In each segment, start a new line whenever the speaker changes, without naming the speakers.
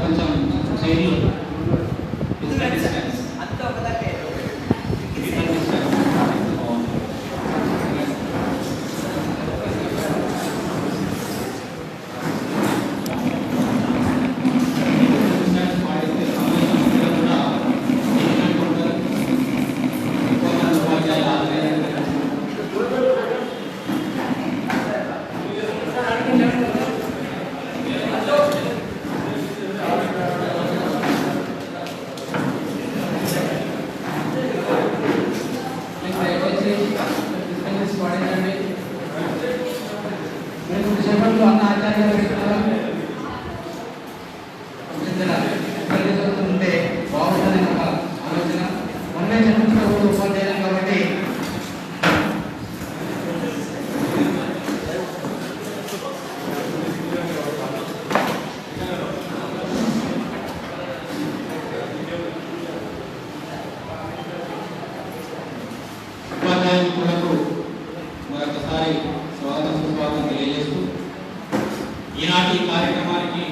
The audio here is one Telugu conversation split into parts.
కొంచెం చైర్లు ఉంటే బాగుంటుందని ఒక ఆలోచన. మొన్నే చంద్రశేఖర్ ఉపాధ్యాయులు కాబట్టి ఉపాధ్యాయులకు మరొకసారి స్వాగతం సుస్వాగతం తెలియజేస్తూ ఈనాటి కార్యక్రమానికి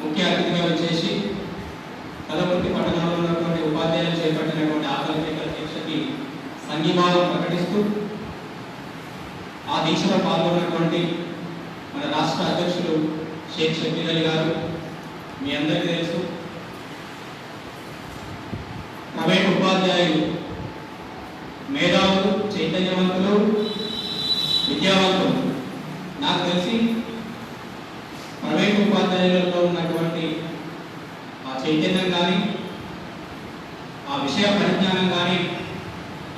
ముఖ్య అతిథిగా వచ్చేసి కలవకుర్తి పట్టణంలో ఉన్నటువంటి ఉపాధ్యాయులు చేపట్టినటువంటి ఆకలి కేకల దీక్షకి సంఘీభావం ప్రకటిస్తూ ఆ దీక్షలో పాల్గొన్నటువంటి మన రాష్ట్ర అధ్యక్షులు షేక్ షబీర్ అలీ గారు, మీ అందరికీ తెలుసు ప్రైవేట్ ఉపాధ్యాయులు మేధావులు, చైతన్యవంతులు, విద్యావంతులు. నాకు తెలిసి ప్రైవేట్ ఉపాధ్యాయులలో ఉన్నటువంటి ఆ చైతన్యం కానీ ఆ విషయ పరిజ్ఞానం కానీ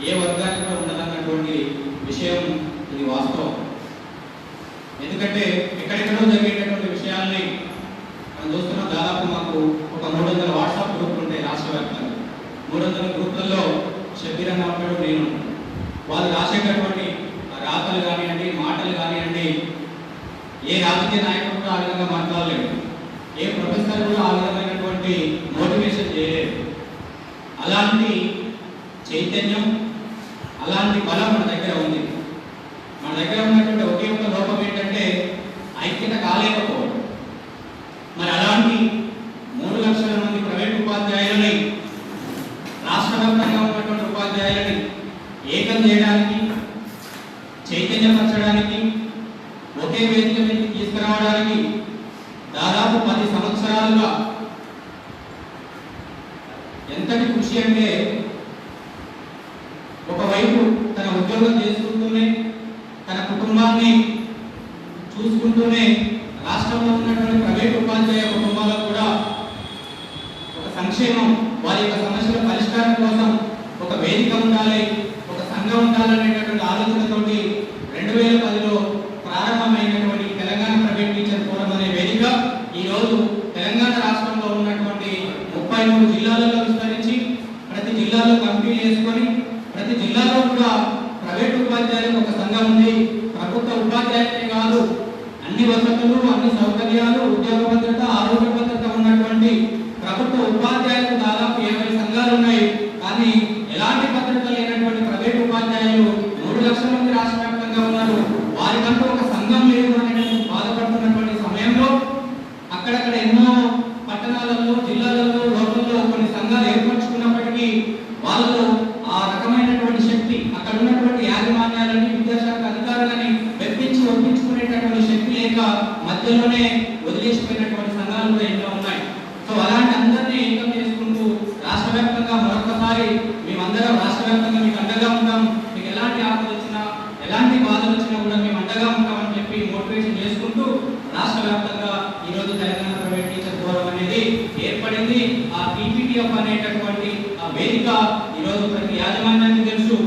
ఏ వర్గానికి ఉండదన్నటువంటి విషయం ఇది వాస్తవం. ఎందుకంటే ఎక్కడెక్కడో జరిగేటటువంటి విషయాల్ని మనం చూస్తున్నాం. దాదాపు మాకు ఒక 300 వాట్సాప్ గ్రూపులు ఉంటాయి రాష్ట్ర వ్యాప్తంగా. 300 గ్రూపులలో షబీర్ అన్న ఉంటాడు, నేను. వాళ్ళు రాసేటటువంటి రాతలు కానివ్వండి, మాటలు కానివ్వండి, ఏ రాజకీయ నాయకుడు కూడా ఆ విధంగా మాట్లాడలేడు, ఏ ప్రొఫెసర్ కూడా ఆ విధమైనటువంటి మోటివేషన్ చేయలేదు. అలాంటి చైతన్యం, అలాంటి బలం మన దగ్గర ఉంది. మన దగ్గర ఉన్నటువంటి ఒకే ఒక లోపం ఏంటంటే ఐక్యత కాలేకపోవడం. మరి అలాంటి 3 లక్షల మంది ప్రైవేట్ ఉపాధ్యాయులని, రాష్ట్ర వ్యాప్తంగా ఉన్నటువంటి ఉపాధ్యాయులని ఏకం చేయడానికి, చైతన్యపరచడానికి, ఒకే వేదిక మీదకి తీసుకురావడానికి దాదాపు 10 సంవత్సరాలుగా ఎంతటి కృషి అంటే, ఒకవైపు తన ఉద్యోగం చేసుకుంటూనే, తన కుటుంబాన్ని చూసుకుంటూనే రాష్ట్రంలో ఉన్నటువంటి ప్రైవేట్ ఉపాధ్యాయ కుటుంబాలకు కూడా ఒక సంక్షేమం, వారి యొక్క సమస్యల పరిష్కారం కోసం ఒక వేదిక ఉండాలి, ఒక సంఘం ఉండాలనేటటువంటి ఆలోచనతోటి 2010లో ప్రారంభమైనటువంటి తెలంగాణ ప్రైవేట్ టీచర్ ఫోరం అనే వేదిక ఈరోజు తెలంగాణ రాష్ట్రంలో ఉన్నటువంటి 33 జిల్లాలలో విస్తరించి, ప్రతి జిల్లాలో కమిటీలు చేసుకొని, ప్రతి జిల్లాలో కూడా ప్రైవేట్ ఉపాధ్యాయులకు ఒక సంఘం ఉంది. ప్రభుత్వ ఉపాధ్యాయులే కాదు, అన్ని వసతులు, అన్ని సౌకర్యాలు, ఉద్యోగ భద్రత, ఆరోగ్య భద్రత ఉన్నటువంటి ప్రభుత్వ ఉపాధ్యాయులకు దాదాపు 70 సంఘాలు ఉన్నాయి. కానీ ఎలాంటి భద్రత లేనటువంటి ప్రైవేట్ ఉపాధ్యాయులు 3 లక్షల మంది రాష్ట్ర వ్యాప్తంగా ఉన్నారు. వారికంటూ ఒక సంఘం లేదు అనేటువంటి బాధపడుతున్నటువంటి సమయంలో అక్కడక్కడ ఎన్నో పట్టణాలలో, జిల్లాలలో, లోకల్లో కొన్ని సంఘాలు ఏర్పరచుకున్నప్పటికీ వాళ్ళలో ఆ రకమైనటువంటి శక్తి, అక్కడ ఉన్నటువంటి యాజమాన్యాలని, విద్యాశాఖ అధికారులని వెప్పించి ఒప్పించుకునేటటువంటి శక్తి లేక మధ్యలోనే వదిలేసిపోయినటువంటి సంఘాలు కూడా ఎన్నో ఉన్నాయి. సో అలాంటి అందరినీ ఏకం చేసుకుంటూ రాష్ట్ర వ్యాప్తంగా మరొకసారి మేమందరం రాష్ట్ర వ్యాప్తంగా మీకు అండగా ఉంటాం, మీకు ఎలాంటి ఆపదలు వచ్చినా, ఎలాంటి బాధలు వచ్చినా కూడా మేము అండగా ఉంటామని చెప్పి మోటివేషన్ చేసుకుంటూ రాష్ట్ర వ్యాప్తంగా ఈరోజు తెలంగాణ ప్రైవేట్ టీచర్ ఫోరం అనేది ఏర్పడింది. ఆ టీపీటీఎఫ్ అనేటటువంటి ఆ వేదిక ఈరోజు ప్రతి యాజమాన్యానికి తెలుసు,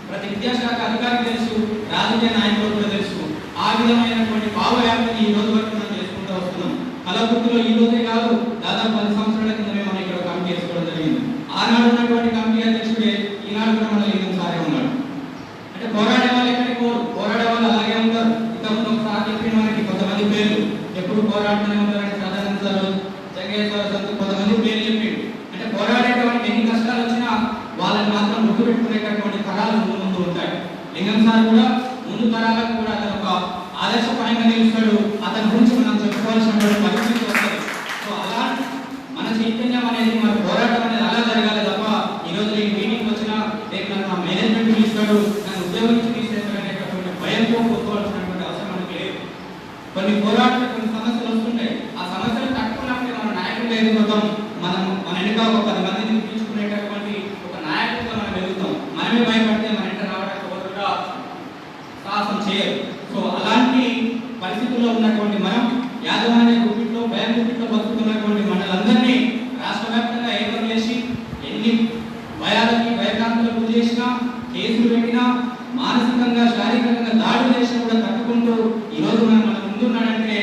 ప్రతి విద్యాశాఖ అధికారికి తెలుసు, రాజకీయ నాయకులకు కూడా తెలుసు. ఆ విధమైనటువంటి భావవ్యాప్తిని ఈ రోజు వరకు మనం చేసుకుంటూ వస్తున్నాం. కలవకుర్తిలో ఈ రోజే కాదు, దాదాపు 10 సంవత్సరాల కిందమే మనం ఇక్కడ కమిటీ చేసుకోవడం జరిగింది. ఆనాడు ఉన్నటువంటి కమిటీ అధ్యక్షుడే ఈనాడు కూడా మన లింగం సారే ఉన్నాడు. అంటే పోరాడే వాళ్ళు ఎక్కడికి పోరు, పోరాడే వాళ్ళు అలాగే ఉంటారు. ఇంతకుముందు ఒకసారి చెప్పిన మనకి కొంతమంది పేర్లు ఎప్పుడు పోరాడుతూనే ఉంటారంటే సదానంద సార్, జగేశ్వర సార్, కొంతమంది పేర్లు చెప్పిండు. అంటే పోరాడేటువంటి ఎన్ని కష్టాలు వచ్చినా వాళ్ళని మాత్రం గుర్తు పెట్టుకునేటటువంటి తరాలు ముందు ముందు ఉంటాయి. లింగం సార్ కూడా ముందు తరాలకు కూడా అతను ఒక ఆదర్శప్రాయంగా నిలుస్తాడు. అతని గురించి మనం చెప్పుకోవాల్సినటువంటి పరిస్థితి వస్తుంది. జైల్లో కూర్చోవాల్సినటువంటి అవసరం మనకు లేదు. కొన్ని పోరాటాలు, కొన్ని సమస్యలు వస్తుంటాయి. ఆ సమస్యలు తట్టుకున్నప్పుడు మన నాయకులు ఎదుగుతాం. మనం మన వెనుక ఒక 10 మందిని పిలుచుకునేటటువంటి ఒక నాయకుడిగా మనం ఎదుగుతాం. మనమే భయపడితే మన ఇంట రావడానికి ఎవరుగా సాహసం చేయరు. సో అలాంటి పరిస్థితుల్లో ఉన్నటువంటి మనం యాజమాన్య గుప్పిట్లో, భయం గుప్పిట్లో బతుకుతున్నటువంటి మనలందరినీ రాష్ట్ర వ్యాప్తంగా ఏకం చేసి ఎన్ని భయాలకి భయభ్రాంతులకు గురి చేసినా, కేసులు పెట్టినా, మానసికంగా శారీరకంగా దాడులు చేసినా కూడా తట్టుకుంటూ ఈరోజు మనం మన ముందున్నాడంటే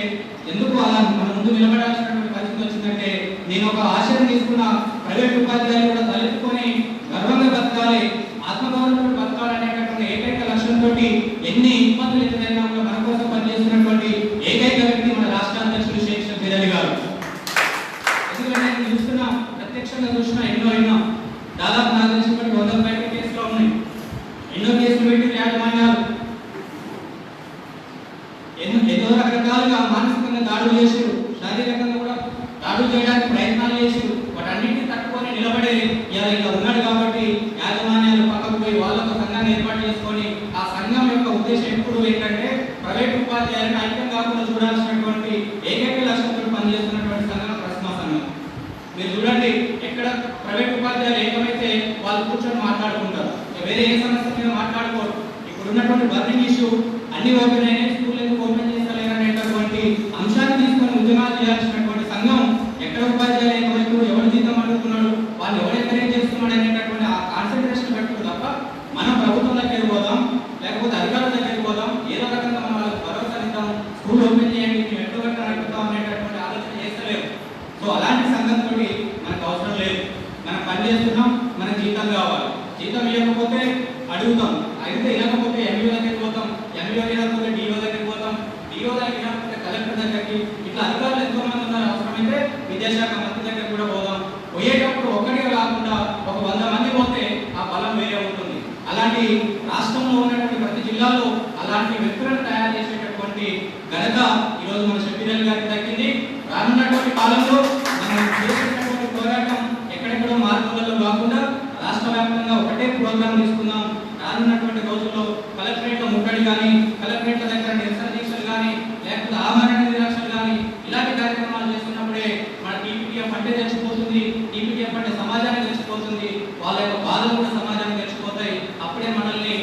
ఎందుకు అలా మన ముందు నిలబడాల్సినటువంటి పరిస్థితి వచ్చిందంటే, నేను ఒక ఆశయం తీసుకున్న ప్రైవేట్ ఉపాధ్యాయులు కూడా తలెత్తుకొని గర్వంగా బతకాలి, ఆత్మగౌరవంతో బతకాలనేటటువంటి ఏకైక లక్ష్యంతో ఎన్ని ఇబ్బందులు ఎదురైనా కూడా మన కోసం పనిచేస్తున్నటువంటి ఏకైక వ్యక్తి మన రాష్ట్ర అధ్యక్షుడు షేక్ షబ్బీర్ అలీ గారు. ఎందుకంటే నేను చూస్తున్నా, ప్రత్యక్షంగా చూసినా, ఎన్నో దాదాపు నాకు తెలిసినటువంటి 100 పైన కేసులు ఉన్నాయి. ఎన్నో కేసులు పెట్టి యాజమాన్యాలు ఎన్నో రకరకాలుగా మానసికంగా దాడులు చేసారు, శారీరకంగా కూడా దాడులు చేయడానికి ప్రయత్నాలు చేసారు. వాటన్నింటినీ తట్టుకొని నిలబడే ఇలా ఉన్నాడు కాబట్టి యాజమాన్యాలు పక్కకు పోయి వాళ్ళకు సంఘాన్ని ఏర్పాటు చేసుకొని, ఆ సంఘం యొక్క ఉద్దేశం ఎప్పుడు ఏంటంటే ప్రైవేట్ ఉపాధ్యాయులను ఐక్యం కాకుండా చూడాల్సినటువంటి ఏకైక లక్ష్యంతో పనిచేస్తున్నటువంటి సంఘం ప్రశ్న సంఘం. మీరు చూడండి, ఎక్కడ ప్రైవేట్ ఉపాధ్యాయులు ఏకమైతే వాళ్ళు కూర్చొని మాట్లాడుకుంటారు, వేరే ఏ సమస్య మీద మాట్లాడుకోరు. ఇప్పుడు ఉన్నటువంటి బర్నింగ్ ఇష్యూ అన్ని ఓపెన్ అయినాయి, స్కూల్ ఎందుకు ఓపెన్ చేస్తలేరు అనేటటువంటి అంశాన్ని తీసుకొని ఉద్యమాలు చేయాల్సినటువంటి సంఘం ఎక్కడ ఉపాధ్యాయులు ఏకమైతే ఎవరు జీతం అడుగుతున్నాడు, వాళ్ళు ఎవరు ఎంకరేజ్ చేస్తున్నాడు అనేటటువంటి ఆ కాన్సన్ట్రేషన్ పెట్టుకుని తప్ప మనం ప్రభుత్వం దగ్గరికి పోదాం, లేకపోతే అధికారుల దగ్గరికి పోదాం, ఏదో రకంగా మనం వాళ్ళకి భరోసా ఇద్దాం, స్కూల్ ఓపెన్ చేయండి, మేము ఎక్కడ పెట్టాలి అడుగుతాం అనేటటువంటి ఆలోచన చేస్తలేరు. సో అలాంటి సంఘంతో మనకు అవసరం లేదు. మనం పని చేస్తున్నాం, మనకు జీతం కావాలి. జీతం ఇవ్వకపోతే అడుగుతాం, అయితే ఇవ్వకపోతే ఎంఈఓ దగ్గరికి పోతాం, ఎంఈఓ ఇవ్వకపోతే డిఓ దగ్గరికి పోతాం, డిఓ దగ్గర ఇవ్వకపోతే కలెక్టర్ దగ్గరికి. ఇట్లా అధికారులు ఎంతో మంది ఉన్నారు, అవసరమైతే విద్యాశాఖ మంత్రి దగ్గర కూడా పోదాం. పోయేటప్పుడు ఒకటిగా కాకుండా ఒక 100 మంది పోతే ఆ బలం వేరే ఉంటుంది. అలాంటి రాష్ట్రంలో ఉన్నటువంటి ప్రతి జిల్లాలో అలాంటి వ్యక్తులను తయారు చేసేటటువంటి ఘనత ఈరోజు మన షబ్బీర్ అలీ గారికి దక్కింది. రానున్నటువంటి కాలంలో మనం చేసేటటువంటి పోరాటం ఎక్కడెక్కడో మార్పులలో కాకుండా రాష్ట్ర వ్యాప్తంగా ఒకటే ప్రోగ్రాం తీసుకుందాం. రానున్నటువంటి రోజుల్లో కలెక్టరేట్ల ముట్టడి కానీ, కలెక్టరేట్ల దగ్గర నిరసన దీక్షలు కానీ, లేకపోతే ఆమరణ నిరాక్షలు కానీ, ఇలాంటి కార్యక్రమాలు చేస్తున్నప్పుడే మన టీపీటీఎఫ్ అంటే తెచ్చిపోతుంది, టీపీటీఎఫ్ అంటే సమాజానికి తెచ్చిపోతుంది, వాళ్ళ యొక్క బాధలు కూడా సమాజానికి తెచ్చిపోతాయి. అప్పుడే మనల్ని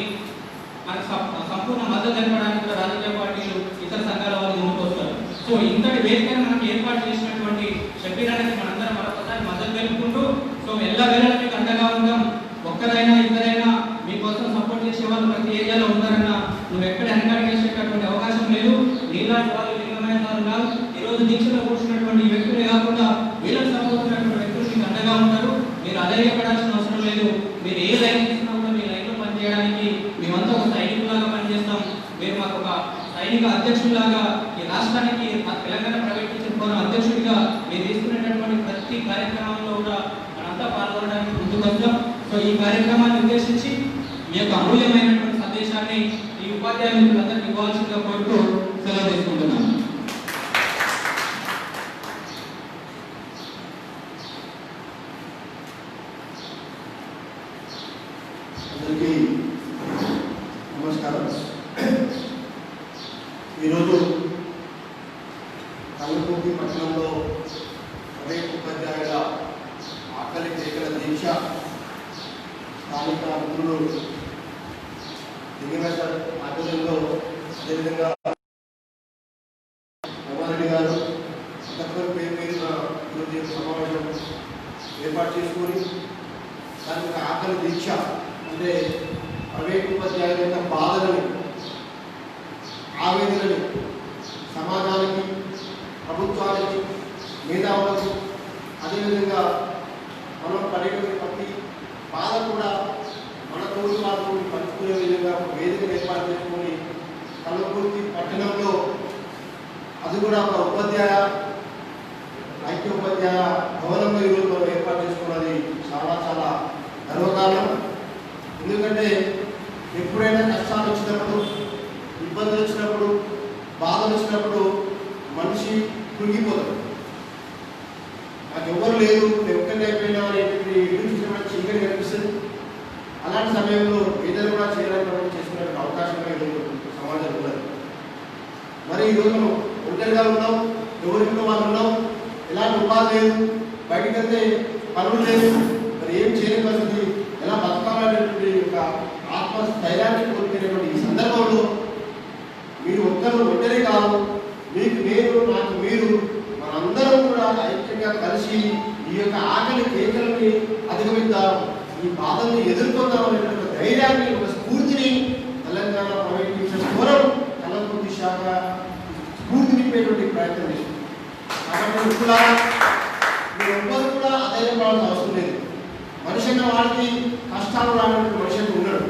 మనకు సంపూర్ణ మద్దతు తెలపడానికి కూడా రాజకీయ పార్టీలు, ఇతర సంఘాల వాళ్ళు ముందుకు వస్తారు. సో ఇంతటి వేదికను మనకు ఏర్పాటు చేసినటువంటి షబ్బీర్ అలీకి మనందరం మరొకసారి మద్దతు తెలుపుకుంటూ, సో ఎల్లవేళలా మీకు అండగా ఉంటాం. ఒక్కరైనా ఇద్దరైనా మీకోసం సపోర్ట్ చేసే వాళ్ళు ప్రతి ఏరియాలో ఉంటారన్నా నువ్వు ఎక్కడ వెనకాడి చేసేటటువంటి అవకాశం లేదు. నీలాంటి వాళ్ళు లింగమైన ఉన్నారు. ఈరోజు దీక్షలో కూర్చున్నటువంటి ఈ వ్యక్తులే కాకుండా వీళ్ళకి సపోర్ట్ ఉన్నటువంటి వ్యక్తులు మీకు అండగా ఉంటారు. మీరు అధైర్యపడాల్సిన అవసరం లేదు. మీరు ఏ లైన్ తీసుకున్నా కూడా మీ లైన్లో పనిచేయడానికి మేమంతా ఒక సైనికులాగా పనిచేస్తాం. మీరు మాకు ఒక సైనిక అధ్యక్షులాగా, ఈ రాష్ట్రానికి తెలంగాణ ప్రైవేట్ టీచర్ ఫోరం అధ్యక్షుడిగా మీరు తీసుకునేటటువంటి ప్రతి కార్యక్రమంలో కూడా మనంతా పాల్గొనడానికి ముందుకు వస్తాం. సో ఈ కార్యక్రమాన్ని ఉద్దేశించి మీ యొక్క అమూల్యమైనటువంటి సందేశాన్ని ఈ ఉపాధ్యాయ మిత్రులందరికీ ఇవ్వాల్సిందిగా కోరుతూ సెలవు తీసుకుంటున్నాను.
అందరికీ నమస్కారం. ఈరోజు కల్వకుర్తి పట్టణంలో ప్రైవేట్ ఉపాధ్యాయుల ఆకలి కేకల దీక్ష స్థానిక మిత్రులు దిగవేశ ఆధ్వర్యంలో, అదేవిధంగా రమారెడ్డి గారు తక్కువ పేరు మీద ఈరోజు సమావేశం ఏర్పాటు చేసుకొని దాని యొక్క ఆకలి దీక్ష అంటే ప్రైవేట్ ఉపాధ్యాయుల యొక్క బాధలను, ఆవేదనని సమాజానికి, ప్రభుత్వానికి, మేధావులకు, అదేవిధంగా మనం పర్యటన ప్రతి బాధ కూడా మన తోటి వాళ్ళతో పంచుకునే విధంగా ఒక వేదికను ఏర్పాటు చేసుకొని కల్వకుర్తి పట్టణంలో, అది కూడా ఒక ఉపాధ్యాయ ఐక్య ఉపాధ్యాయ భవనంలో ఈరోజు మనం ఏర్పాటు చేసుకున్నది చాలా చాలా గర్వకారణం. ఎందుకంటే ఎప్పుడైనా కష్టాలు వచ్చినప్పుడు, ఇబ్బందులు వచ్చినప్పుడు, బాధలు వచ్చినప్పుడు మనిషి కృంగిపోతాడు. నాకు ఎవరు లేదు, నేను ఒక్కరిని అయిపోయినా అనేటువంటి ఎదురు చూసినప్పుడు చీకటి కనిపిస్తుంది. అలాంటి సమయంలో ఏదైనా కూడా చేయడానికి చేసుకునే అవకాశం సమాజం ఉన్నది. మరి ఈరోజు మనం ఒంటరిగా ఉన్నాం, ఎవరింట్లో వాళ్ళు ఉన్నాం, ఎలాంటి ఉపాధి లేదు, బయటికి వెళ్తే పనులు లేదు, మరి ఏం చేయని పరిస్థితి, ఎలా బతకాలనేటువంటి ఒక ఆత్మస్థైర్యాన్ని కోల్పోయినటువంటి ఈ సందర్భంలో మీరు ఒక్కరు ఒంటరి కాదు, మీకు నేను, నాకు మీరు, మనందరం కూడా ఐక్యంగా కలిసి ఈ యొక్క ఆకలి కేకలని అధిగమిద్దాం, ఈ బాధల్ని ఎదుర్కొందాం అనేటువంటి ధైర్యాన్ని, ఒక స్ఫూర్తిని తెలంగాణ ప్రైవేట్ ట్యూషన్ ఫోరం కళాకృతి శాఖ స్ఫూర్తి నింపేటువంటి ప్రయత్నం చేసింది. కాబట్టి ఇప్పుడు మీరు ఎవ్వరు కూడా అధైర్యపడాల్సిన అవసరం లేదు. మనిషి అన్న వాడికి కష్టాలు రానటువంటి మనిషి ఉన్నాడు.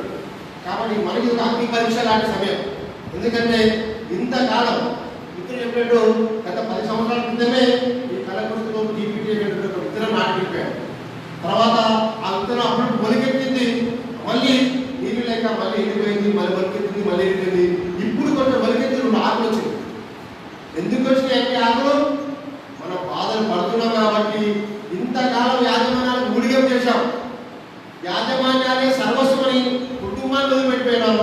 కాబట్టి మనకి ఒక అగ్ని పరీక్ష లాంటి సమయం. ఎందుకంటే ఇంతకాలం మిత్రులు చెప్పినట్టు గత 10 సంవత్సరాల క్రితమే ఈ కళాకృతిలో టీపీటీ అనేటువంటి ఒక విత్తనం నాటిపోయాడు. తర్వాత ఆ విత్తనం అప్పుడు మొలికెత్తింది, మళ్ళీ నీళ్ళు లేక మళ్ళీ ఎండిపోయింది, మళ్ళీ మొలికెత్తింది, మళ్ళీ ఎండిపోయింది. ఇప్పుడు కొంచెం మొలికెత్తి 2 ఆకులు వచ్చింది. ఎందుకు వచ్చినాయి ఆకులు? మనం బాధలు పడుతున్నాం కాబట్టి ఇంతకాలం యాజమాన్యాలకు ఊడిగం చేశాం. యాజమాన్యాలే సర్వస్వమని కుటుంబాన్ని వదిలిపెట్టిపోయినాం.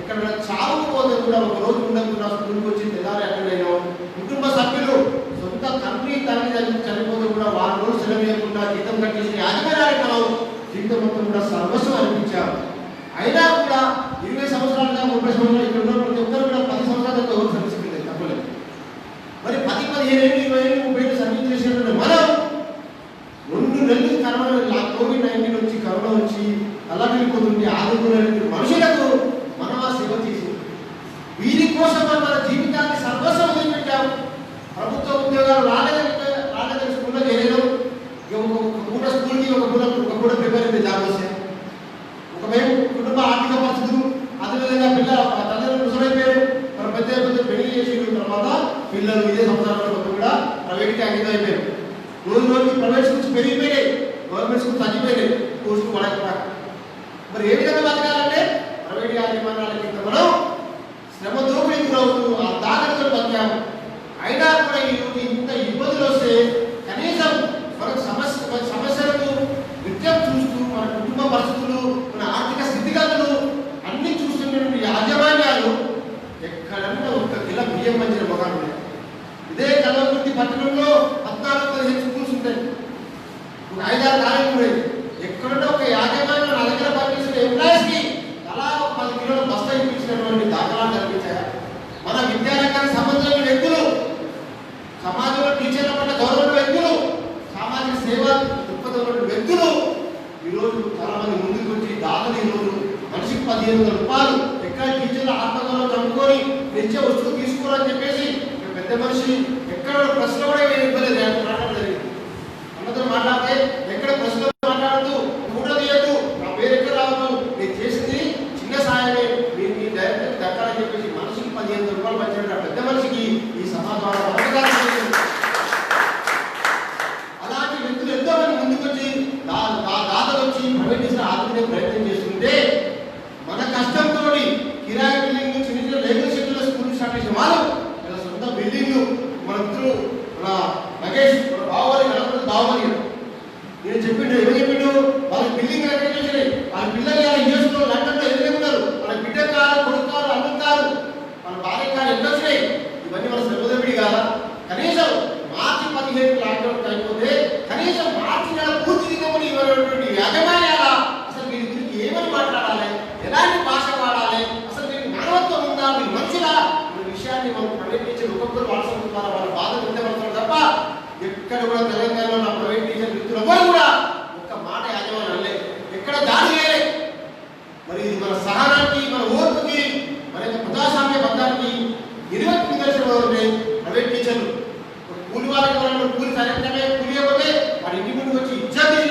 ఇక్కడ చావుకు పోతే కూడా ఒక రోజు ఉండకుండా స్కూల్కి వచ్చి తెల్లారి అటెండ్ కుటుంబ సభ్యులు సొంత తండ్రి చనిపోతే కూడా 4 రోజులు సెలవు లేకుండా జీతం కట్టేసి యాజమాన్యానికి మనం జీవితం మొత్తం కూడా సర్వస్వం అనిపించాం. అయినా కూడా 20 సంవత్సరాలుగా 30 సంవత్సరాలు ఇక్కడ ఉన్న ప్రతి ఒక్కరు కూడా 10 సంవత్సరాల దాకా ఎవరు సర్వీస్ లేదు, తప్పలేదు. మరి 10, 15 ఏళ్ళు, 20 ఏళ్ళు, 30 ఏళ్ళు సర్వీస్ చేసినటువంటి మనం 2 నెలలు కరోనా కోవిడ్-19 వచ్చి కరోనా వచ్చి అల్లాడిపోతుంటే ఆదుకునే మనుషులకు మనం ఆ సేవ చేసి వీరి కోసం మన జీవితాన్ని సర్వస్వం వదిలిపెట్టాం. ప్రభుత్వ ఉద్యోగాలు రాలేదని స్కూల్లో చేయలేదు. ఒక పూట స్కూల్కి ఒక పూట ప్రిపేర్ అయితే జాబ్ వస్తాయి. ఒకవైపు కుటుంబ ఆర్థిక పరిస్థితులు, అదేవిధంగా పిల్లల తల్లిదండ్రులు ముసలైపోయారు, మన పెద్ద పెళ్లి చేసి తర్వాత పిల్లలు ఇదే సంవత్సరాల కూడా ప్రైవేట్కి అంకితం అయిపోయారు. రోజు రోజుకి ప్రైవేట్ స్కూల్స్ పెరిగిపోయినాయి, గవర్నమెంట్ స్కూల్స్ తగ్గిపోయినాయి, పోస్టులు పడకపోవా. మరి ఏ విధంగా బతకాలంటే ప్రైవేట్ యాజమాన్యాల కింద మనం శ్రమ దోపిడీకి గురవుతూ ఆ దాఖలతో బతికాము. అయినా కూడా ఈరోజు ఇంత ఇబ్బందులు వస్తే కనీసం మనకు సమస్యలకు నిత్యం చూస్తూ మన కుటుంబ పరిస్థితులు, మన ఆర్థిక స్థితిగతులు అన్ని చూస్తున్నటువంటి యాజమాన్యాలు ఎక్కడన్నా 1 కిలో బియ్యం మంచిన మొగాలు ఉన్నాయి. ఇదే కళాకృతి పట్టణంలో 14-15 స్కూల్స్ ఉంటాయి, ఒక 5-6 కాలేజీలు ఉన్నాయి. ఎక్కడన్నా ఒక యాజమాన్యం నా దగ్గర పనిచేసిన ఎంప్లాయీస్కి అలా 10 కిలోల బస్తా ఇప్పించినటువంటి దాఖలాలు కనిపించాయా? మన విద్యారంగానికి సంబంధించిన వ్యక్తులు, సమాజంలో టీచర్ల పట్ల గౌరవ వ్యక్తులు, సామాజిక సేవ దృక్పథం వ్యక్తులు ఈరోజు చాలా మంది ముందుకు వచ్చి దాతలు ఈరోజు మనిషికి 1500 రూపాయలు ఎక్కడ టీచర్లు ఆత్మగౌరవం చంపుకొని నిత్య వస్తువులు తీసుకోవాలని చెప్పేసి పెద్ద మనిషి ఎక్కడ ప్రశ్న కూడా ఇవ్వలేదు, మాట్లాడడం జరిగింది. అందరితో మాట్లాడితే ఎక్కడ ప్రశ్న మాట్లాడుతూ కూడా తీయద్దు, నా పేరు ఎక్కడ రావద్దు, నేను చేసింది చిన్న సాయమే, మీరు మీ డైరెక్ట్ దక్కాలని చెప్పేసి మనిషికి 1500 రూపాయలు పంచిన పెద్ద మనిషికి ఈ సభ ద్వారా అలాంటి వ్యక్తులు ఎంతో మంది ముందుకొచ్చి దాతలు వచ్చి ప్రైవేట్ ఆదుకునే ప్రయత్నం చేస్తుంటే మన కష్టంతో కిరాయి బిల్డింగ్, చిన్న చిన్న లేబర్ షెడ్యూల్లో స్కూల్ స్టార్ట్ చేసిన వాళ్ళు ఇలా సొంత బిల్డింగ్లు మన మిత్రులు మన నగేష్ బావని గణపతి బావని నేను చెప్పిండు, ఏమని చెప్పిండు, వాళ్ళ బిల్డింగ్ ఎక్కడ చేసినాయి, వాళ్ళ పిల్లలు యూఎస్లో లండన్లో ఎదుగుతున్నారు, వాళ్ళ బిడ్డ కారు, కొడుకు కారు, అన్నం కారు, వాళ్ళ భార్య కారు ఎక్కడ వచ్చినాయి, ఇవన్నీ మన శ్రమదపిడి కాదా? కనీసం మార్చి 15 లాక్డౌన్ అయిపోతే కనీసం మార్చి నెల పూర్తి దిగమని ఇవ్వనటువంటి యాజమాన్యాల అసలు వీరి గురించి ఏమని మాట్లాడాలి, ఎలాంటి భాష వాడాలి, అసలు వీరికి మానవత్వం ఉందా, వీరి మనుషులా అనే విషయాన్ని మనం ప్రైవేట్ టీచర్ ఒక్కొక్కరు వాట్సాప్ ద్వారా వాళ్ళ బాధ వ్యక్తపడతారు తప్ప ఎక్కడ కూడా తెలంగాణలో నా ప్రైవేట్ టీచర్ వ్యక్తులు ఎవరు కూడా ఒక్క మాట యాజమాన్యం అనలేదు, ఎక్కడ దాడి చేయలేదు. మరి ఇది మన సహనానికి, మన ఓర్పుకి, మన యొక్క ప్రజాస్వామ్య బంధానికి నిదర్శనం ఉన్నాయి ప్రైవేట్ టీచర్లు. కూలి వాళ్ళకి ఎవరైనా కూలి సరైనమే కూలి ఇవ్వకపోతే వాడి ఇంటి ముందుకు వచ్చి ఇచ్చేది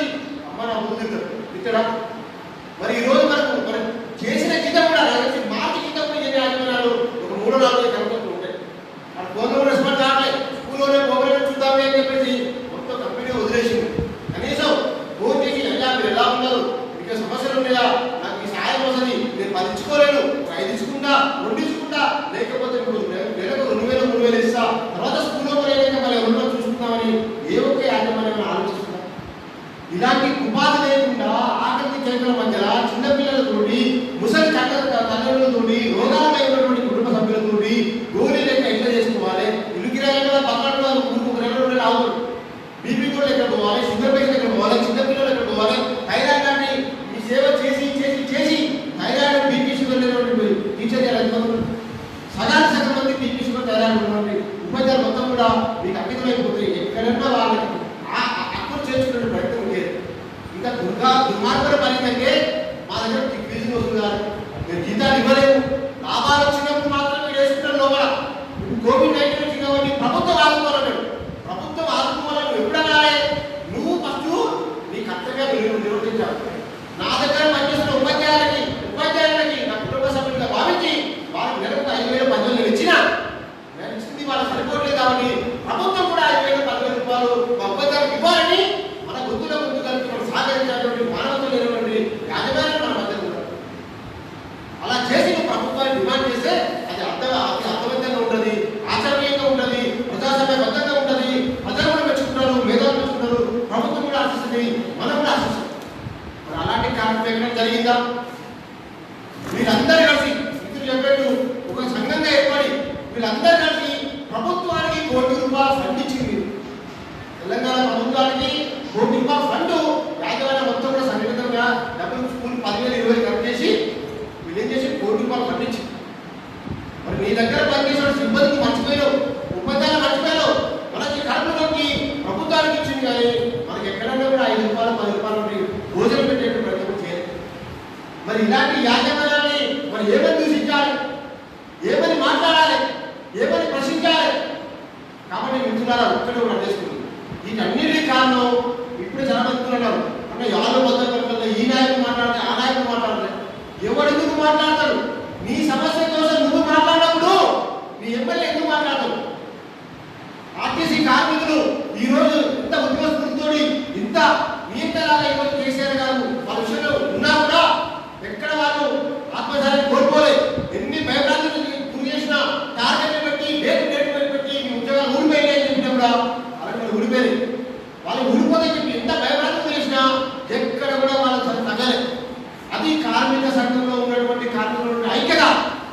అమ్మ నా ముందు ఇక్కడ. మరి ఈరోజు మనం చేసిన జీతం కూడా మార్చి జీతం కూడా ఏ యాజమాన్యాలు ఒక 3-4 కనుక్కుంటూ ఉంటాయి. మన ఫోన్లో రెస్పాన్స్ కావట్లేదు, స్కూల్లోనే మొబైల్ చూద్దామే అని చెప్పేసి మొత్తం కంపెనీ వదిలేసింది. కనీసం ఫోన్ చేసి అయ్యా మీరు ఎలా ఉన్నారు, మీకు సమస్యలు ఉన్నాయా, నాకు ఈ సహాయం వస్తుంది, నేను 10 ఇచ్చుకోలేను, 5 ఇచ్చుకుంటా, 2 ఇచ్చుకుంటా, లేకపోతే నెలకు 2000-3000 ఇస్తా, తర్వాత స్కూల్లో మళ్ళీ ఎవరిలో చూసుకుందామని ఏ ఒక్క యాజమాన్యం ఆలోచిస్తున్నా. ఇలాంటి ఉపాధి లేకుండా ఆకలి కేంద్రం మధ్యలో చిన్నపిల్లలతోటి, ముసలి తల్లిదండ్రులతోటి, రోగాలపై ఉన్నటువంటి కుటుంబ తయారైనటువంటి ఉపాధ్యాయులు మొత్తం కూడా మీకు అంకితమైపోతుంది. ఎక్కడన్నా వాళ్ళకి అక్కులు చేర్చుకునే ప్రయత్నం లేదు. ఇంకా దుర్మార్గం పని ఏంటంటే మా దగ్గర ఫీజులు వస్తున్నారు, మీరు జీతాలు ఇవ్వలేము, లాభాలు వచ్చినప్పుడు మాత్రం మీరు వేసుకుంటారు లోపల. కోవిడ్-19 వచ్చింది కాబట్టి ప్రభుత్వం ఆదుకోవాలన్నాడు. ప్రభుత్వం ఆదుకోవాలని ఎప్పుడన్నా నువ్వు ఫస్ట్ నీ కర్తవ్యాలు నిర్వర్తించాలి. నా దగ్గర పనిచేస్తున్న ఉపాధ్యాయులకి నా కుటుంబ సభ్యులుగా భావించి వాళ్ళకి నెలకు 5,000 10,000 ఇచ్చినా నేను ఇచ్చింది వాళ్ళకి సరిపోవట్లేదు కాబట్టి ప్రభుత్వం కూడా 5,000 10,000 రూపాయలు మా ఉపాధ్యాయులకు ఇవ్వాలని మన గుర్తులో ముందు కలిపి మనం సహకరించినటువంటి మానవత లేనటువంటి యాజమాన్యం మన మధ్య ఉన్నారు. అలా చేసి నువ్వు ప్రభుత్వాన్ని డిమాండ్ చేస్తే అది అర్థవంతంగా ఉంటుంది, ఆచరణీయంగా ఉంటుంది, ప్రజాస్వామ్యబద్ధంగా ఉంటుంది. ప్రజలు కూడా మెచ్చుకుంటారు, మేధావులు మెచ్చుకుంటారు, ప్రభుత్వం కూడా ఆశిస్తుంది, మనం కూడా ఆశిస్తాం. మరి అలాంటి కార్యక్రమం ఎక్కడ జరిగిందా? వీళ్ళందరూ కలిసి మిత్రులు చెప్పేట్టు ఒక సంఘంగా ఏర్పడి వీళ్ళందరూ కలిసి ప్రభుత్వానికి ₹1 కోటి ఫండ్ ఇచ్చింది. తెలంగాణ ప్రభుత్వానికి ₹1 కోటి ఫండ్ యాజమాన్యం మొత్తం కూడా సంఘటితంగా డబ్బులు స్కూల్ 10,000 20,000 కట్ చేసి వీళ్ళు ఏం చేసి ₹1 కోటి ఫండ్ ఇచ్చింది. మరి నీ దగ్గర పనిచేసిన సిబ్బందికి మర్చిపోయావు, ఉపాధ్యాయులు మర్చిపోయావు, మనకి కడుపులోకి ప్రభుత్వానికి ఇచ్చింది. కానీ మనకి ఎక్కడన్నా కూడా ₹5 10 నుండి భోజనం పెట్టేటువంటి ప్రయత్నం చేయలేదు. మరి ఇలాంటి యాజమాన్యాన్ని మరి ఏమని దూషించాలి, ఏమని మాట్లాడాలి, ఏమని ప్రశ్నించాలి? కాబట్టి మిత్రులారా ఒక్కడే కూడా అర్థేసుకుంది. వీటన్నిటికీ కారణం ఇప్పుడే చాలా మంది ఉన్నారు అంటే ఎవరు మొదలు ఈ నాయకుడు మాట్లాడితే ఆ నాయకుడు మాట్లాడలే. ఎవరెందుకు మాట్లాడతారు? నీ సమస్య కోసం నువ్వు మాట్లాడినప్పుడు నీ ఎమ్మెల్యే ఎందుకు మాట్లాడతావు? ఆర్టీసీ కార్మికులు ఈరోజు ఇంత ఉద్యోగస్తులతో ఇంత నియంత్రణగా ఈరోజు కేసీఆర్ గారు వాళ్ళ విషయంలో ఉన్నా కూడా ఎక్కడ వాళ్ళు ఆత్మధైర్యం కోల్పోలేదు. ఎన్ని భయభ్రాంతులు గురి చేసినా టార్గెట్ పెట్టి డేట్ పెట్టి మీ ఉద్యోగాలు ఊడిపోయినాయి అని చెప్పినా కూడా వాళ్ళకి ఊడిపోయింది. వాళ్ళు ఊడిపోతే చెప్పి ఎంత భయభ్రాంతులు చేసినా ఎక్కడ కూడా వాళ్ళకి తగ్గలేదు. అది కార్మిక సంఘంలో ఉన్నటువంటి కార్మికుల ఐక్యత.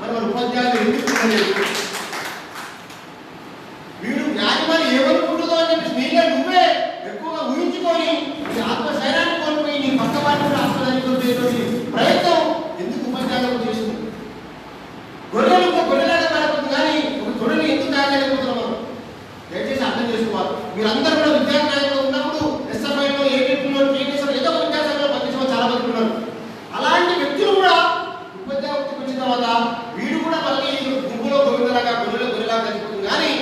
మరి మన ఉపాధ్యాయులు ఎందుకు వీడు యాజమాన్యం ఏమనుకుంటుందో అని చెప్పి నీళ్ళ నువ్వే ఎక్కువగా ఊహించుకొని నీ ఆత్మశైర్యాన్ని కోల్పోయి నీ పక్క వారిని కూడా ఆత్మశైర్యంతో ప్రయత్నం ఎందుకు ఉపాధ్యాయులకు చేస్తుంది? గొర్రెలాగా మారిపోతుంది కానీ ఒక గొర్రెలు ఎందుకు తయారు చేయకపోతున్నాం మనం? దయచేసి అర్థం చేసుకోవాలి. మీరందరూ కూడా విద్యార్థి నాయకులు ఉన్నప్పుడు ఎస్ఎఫ్ఐలో ఏపీలో టీఎస్లో ఏదో ఒక విద్యాసంఘంలో పనిచేసిన చాలా మంది ఉన్నారు. అలాంటి వ్యక్తులు కూడా ఉపాధ్యాయులకు వచ్చిన తర్వాత వీడు కూడా మళ్ళీ గుంపులో గొర్రెలాగా కలిసిపోతుంది. కానీ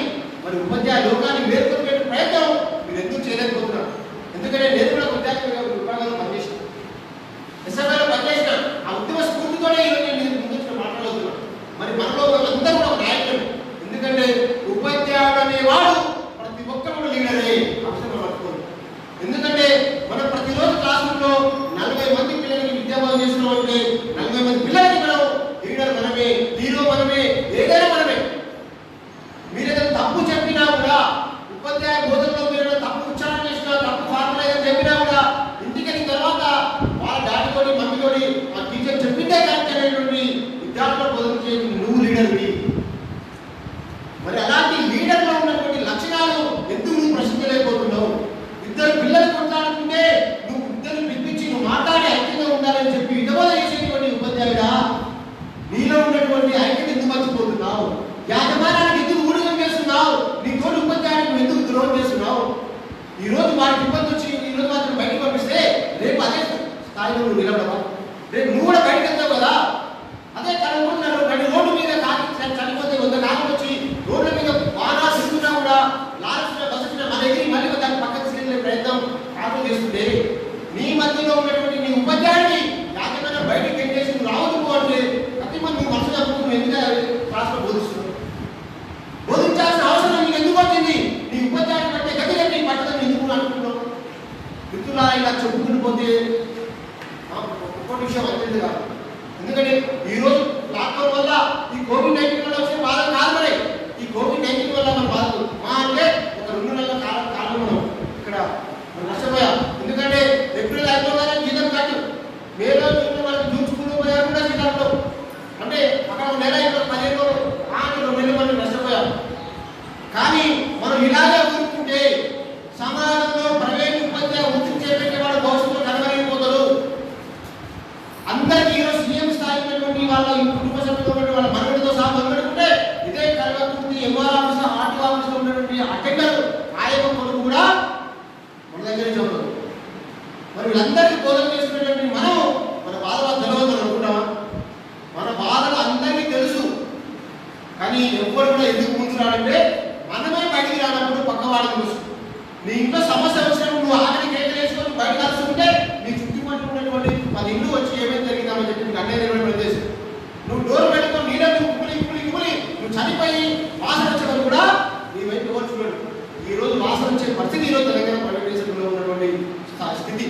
మరి ఉపాధ్యాయ లోకాన్ని వేరుకొనే ప్రయత్నం మీరు ఎందుకు చేయలేకపోతున్నారు? ఎందుకంటే నేను కూడా విద్యార్థి విభాగంలో పనిచేసిన, ఎస్ఎఫ్ఐలో పనిచేసిన ఆ ఉద్యమ స్ఫూర్తితోనే ఈరోజు నేను ముందు మాట్లాడుతున్నాను. మరి మనలో అందరూ కూడా నాయకులు. ఎందుకంటే ఉపాధ్యాయుడు అనేవాడు ప్రతి ఒక్కరు లీడరే అవసరం పట్టుకోండి. ఎందుకంటే మనం ప్రతిరోజు క్లాస్ రూమ్లో 40 మంది పిల్లలకి విద్యాభ్యాసం చేస్తున్నాం అంటే 40 మంది పిల్లలకి మనం లీడర్ మనమే, హీరో మనమే, ఏదైనా మనమే. మీరేదైనా తప్పు చెప్పినా కూడా ఉపాధ్యాయ బోధనలో మీరు తప్పు ఉచ్చారణ చేసినా తప్పు ఫార్ములా ఏదని చెప్పినా కూడా ఇంటికి వెళ్ళిన తర్వాత వాళ్ళ డాడీతోటి మమ్మీతోటి ఆ టీచర్ చెప్పిందే కానీ అనేటువంటి విద్యార్థుల బోధన చేసి నువ్వు లీడర్వి. మరి అలాంటి లీడర్లో ఉన్నటువంటి లక్షణాలు ఎందుకు నువ్వు ప్రశ్నించలేకపోతున్నావు? ఇద్దరు పిల్లలు కొట్లాడుతుంటే నువ్వు ఇద్దరు పిలిపించి నువ్వు మాట్లాడి ఐక్యంగా ఉండాలని చెప్పి విధబోధ చేసేటువంటి ఉపాధ్యాయుడా, నీలో ఉన్నటువంటి ఐక్యత ఎందుకు మర్చిపోతున్నావు? యాజమాన్యానికి ఎందుకు ఊడిగం చేస్తున్నావు? నీ తోటి ఉపాధ్యాయునికి ఎందుకు ద్రోహం చేస్తున్నావు? ఈరోజు వారికి ఇబ్బంది వచ్చి ఈరోజు మాత్రం బయటకు పంపిస్తే రేపు అదే స్థాయిలో నువ్వు నిలబడవా? రేపు నువ్వు కూడా బయటకు వెళ్తావు కదా. అదే కనుకుంటున్నారు రోడ్డు మీద చనిపోతే 100 కార్లు వచ్చి రోడ్ల మీద వాహనాలు తిరుగుతున్నా కూడా లారీ బస్సు మన దగ్గర మళ్ళీ దాన్ని పక్కన తీసుకెళ్లే ప్రయత్నం కార్లు చేస్తుంటే నీ మధ్యలో ఉన్నటువంటి నీ ఉపాధ్యాయుడిని యాజమాన్యం బయటకు ఎంచేసి నువ్వు రావద్దు అంటే ప్రతి మంది నువ్వు మనసు జరుపుకుని ఎందుకంటే క్లాస్లో బోధిస్తున్నావు. బోధించాల్సిన అవసరం నీకు ఎందుకు వచ్చింది? నీ ఉపాధ్యాయుని బట్టే గతి నీ పట్టదని ఎందుకు అనుకుంటున్నావు? మిత్రులారా ఇలా చెప్పుకుని పోతే ఒక్కొక్క విషయం వచ్చింది కాదు. ఎందుకంటే ఈరోజు లాక్డౌన్ వల్ల ఈ కోవిడ్-19 వల్ల వచ్చే బాధ కాదు. మరి ఈ కోవిడ్-19 వల్ల మన బాధలు అంటే ఒక 2 నెలల కాలం మనం ఇక్కడ నష్టపోయాం. ఎందుకంటే ఏప్రిల్ అయిపోగానే జీతం కట్టు, మేలో మనకి జూన్ స్కూల్ పోయారు కూడా జీతాలు అంటే అక్కడ 1 నెల 15 రోజులు 2 నెలలు మనం నష్టపోయాం. కానీ మనం ఇలాగే ఊరుకుంటే సమాజంలో ప్రైవేట్ ఉపాధ్యాయ వృత్తి చేపట్టేవాడు భవిష్యత్తులో కనబడిపోతారు. అందరికీ ఈరోజు సీఎం స్థాయి ఉన్నటువంటి వాళ్ళ కుటుంబ సభ్యులు వాళ్ళ మనుగడతో సహా మొదలుపెట్టుకుంటే ఇదే ప్రతి ఎంఆర్ ఆఫీస్లో ఆర్టీ ఆఫీస్లో ఉన్నటువంటి అటెండర్ ఆయొక్క కొడుకు కూడా మన దగ్గర నుంచి అవుతుంది. మరి వీళ్ళందరికీ బోధన చేస్తున్నటువంటి మనం మన బాధలు తెలియదు అనుకుంటామా? మన బాధలు అందరికీ తెలుసు, కానీ ఎవ్వరు కూడా ఎందుకు ముందురాడంటే మనమే బయటికి రానప్పుడు పక్క వాళ్ళకి తెలుసు. నీ ఇంట్లో సమస్య వచ్చినప్పుడు నువ్వు ఆఖరి కేకలు వేసుకొని బయట కలుసుకుంటే నీ చుట్టుపక్కల ఉన్నటువంటి 10 ఇల్లు వచ్చి ఏమేమి జరిగిందామని చెప్పి నీకు అన్నీ నిర్వహణ ప్రదేశం. నువ్వు డోర్ పెట్టుకొని నీళ్ళని కుప్పలి నువ్వు చనిపోయి వాసన వచ్చేవారు కూడా నీ వైపు ఎవరు చూడడు. ఈరోజు వాసన వచ్చే పరిస్థితి ఈరోజు తెలంగాణ ప్రైవేట్ దేశంలో ఉన్నటువంటి స్థితి.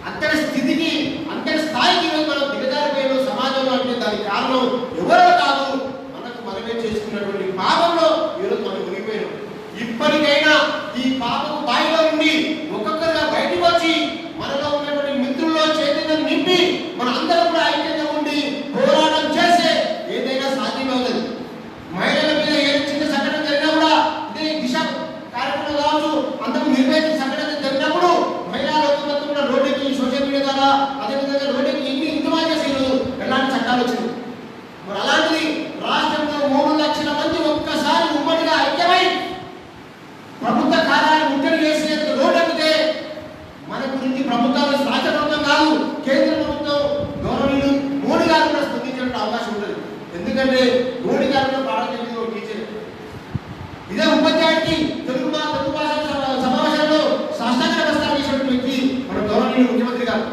అంతటి స్థితికి అంతటి స్థాయికి ఈరోజు మనం దిగజారిపోయిన సమాజంలో అంటే దానికి కారణం ఎవరో కాదు, మనకు మనమే చేసుకున్నటువంటి పాపంలో ఈరోజు మనం మునిగిపోయాం. ఇప్పటికైనా ఈ పాపకు బాయిలో నుండి ఒక్కొక్కరుగా బయటకు వచ్చి మనలో ఉన్నటువంటి మిత్రుల్లో చైతన్యం నింపి మన అందరం కూడా ఐక్యంగా ఉండి పోరాటం చేస్తే ఏదైనా సాధ్యమవుతుంది. మహిళల మీద ఏ చిన్న సంఘటన జరిగినా కూడా ఇదే దిశ కార్యక్రమం కావచ్చు, అంతకు నిర్వహించిన సంఘటన జరిగినప్పుడు మహిళా లోకమంతా కూడా రోడ్డుకి సోషల్ మీడియా ద్వారా అదేవిధంగా రోడ్డుకి ఇంతమంది చేసి ఎలాంటి చట్టాలు వచ్చింది. మరి అలాంటిది రాష్ట్రంలో 3 లక్షల మంది ఒక్కసారి ఉమ్మడిగా ఐక్యమై ప్రభుత్వ కార్యాలయం ముట్టడి చేసి రోడ్డు ఎక్కితే మన గురించి ప్రభుత్వాలు రాష్ట్ర ప్రభుత్వం కాదు, కేంద్ర ప్రభుత్వం గౌరవనీయులు మోడీ గారు కూడా స్పందించే అవకాశం ఉంటుంది. ఎందుకంటే మోడీ గారు కూడా పాఠం టీచర్ ఇదే ఉపాధ్యాయుడికి తెలుగు భాష సమావేశంలో సాష్టాంగ నమస్కారం చేసినటువంటి వ్యక్తి మన గౌరవనీయులు ముఖ్యమంత్రి గారు.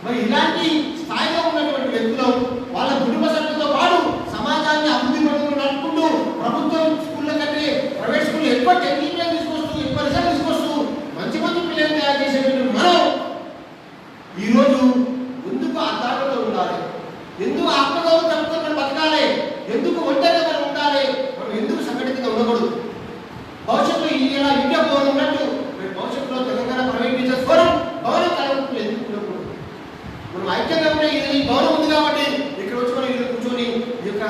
మరి ఇలాంటి స్థాయిలో ఉన్నటువంటి వ్యక్తులు వాళ్ళ కుటుంబ సభ్యులతో పాటు సమాజాన్ని అభివృద్ధి పడుతూ నడుపుకుంటూ ప్రభుత్వం స్కూళ్ళ కంటే ప్రైవేట్ స్కూల్ ఎక్కువ టెక్నిక్ తీసుకొస్తూ ఎక్కువ రిజల్ట్ తీసుకొస్తూ మంచి పిల్లలు తయారు చేసేటువంటి మనం ఈరోజు ఎందుకు అర్థాలతో ఉండాలి? ఎందుకు ఆత్మగౌరవం తప్పుతో మనం బతకాలి? ఎందుకు ఒంటరిగా మనం ఉండాలి? మనం ఎందుకు సంఘటితంగా ఉండకూడదు? భవిష్యత్తులో ఇలా ఇండియా భవన్ ఉన్నట్టు భవిష్యత్తులో తెలంగాణ ప్రైవేట్ టీచర్స్ ఫోరం భవనం కలవకుండా ఎందుకు ఉండకూడదు? మనం ఐక్యంగా ఉంటే ఈ భవనం ఉంది కాబట్టి ఇక్కడ వచ్చి మనం ఇక్కడ కూర్చొని ఈ యొక్క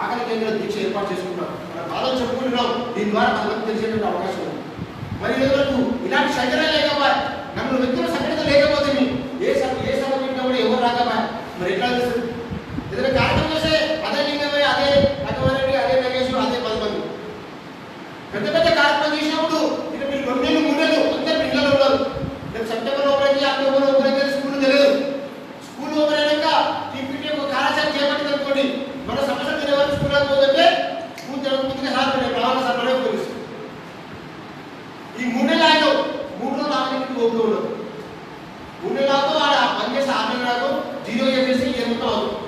ఆకలి కేంద్ర దీక్ష ఏర్పాటు చేసుకుంటాం, మన బాధలు చెప్పుకుంటున్నాం. దీని ద్వారా మనకు తెలిసేటువంటి అవకాశం ఉంది. మరి ఈరోజు ఇలాంటి సంఘటన లేకపోయా, నన్ను వ్యక్తుల సంఘటన లేకపోతే ఏ సభ పెట్టినా కూడా ఎవరు రాకపోయా, మరి ఎట్లా తెలుస్తుంది? ఏదైనా కార్యక్రమం చేస్తే అదే లింగమే, అదే రకమైన అదే నగేశం, అదే 10 మంది పెద్ద పెద్ద కార్యక్రమం చేసినప్పుడు ఇక మీరు 2 నెలలు 3 నెలలు అందరు పిల్లలు ఉన్నారు. రేపు సెప్టెంబర్ ఓపెన్ అయితే అక్టోబర్ ఓపెన్ అయితే స్కూల్ తెలియదు. స్కూల్ ఓపెన్ అయినాక టీపీటీ ఒక కార్యాచరణ చేపట్టింది అనుకోండి, మన సమస్య మీరు ఎవరు స్కూల్ పోతుంటే స్కూల్ జరుగుతుందిగా సార్ రావాలి సార్ మనమే పోలీసు ఈ 3 నెలలు ఆయన 3 రోజులు ఆమెకి ఓపిక ఉండదు. 3 నెలలతో వాడు పనిచేసి 6 నెలలకు జీరో చేసేసి ఏమవుతా అవుతుంది.